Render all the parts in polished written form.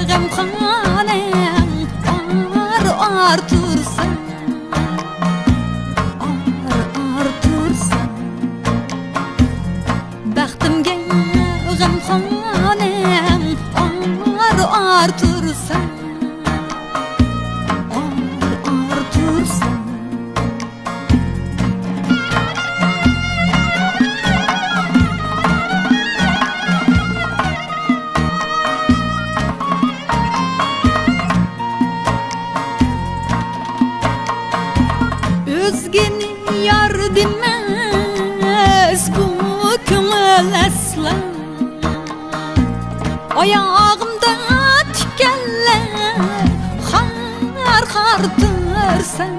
gamxonaň ar tursan, ar tursan. Baxtimga gamxonaň ar tursan, ar tursan. Özgeni yar demez bu köngül aslan. Ayağımda tikenler har tursan,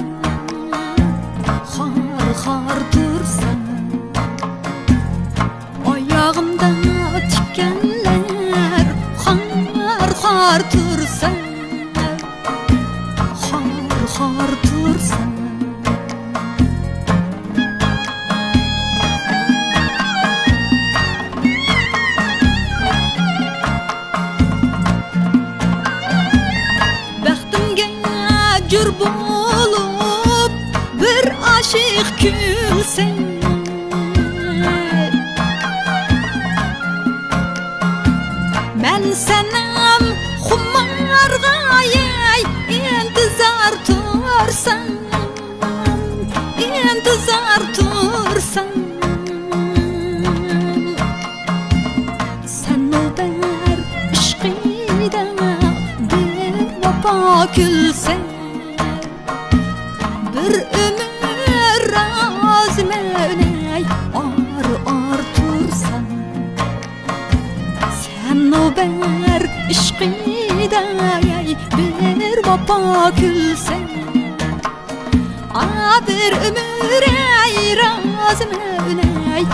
har tursan. Ayağımda tikenler har tursan, har tursan. Jür bolup bir aşık külsen, men senem humargayay intizar tursan, intizar tursan. Sen o der işqida bir vapa külsen, bir ömür razmeney ar tursan. Sen o ber işqidayay bir vapa külsen, bir ömür razmeney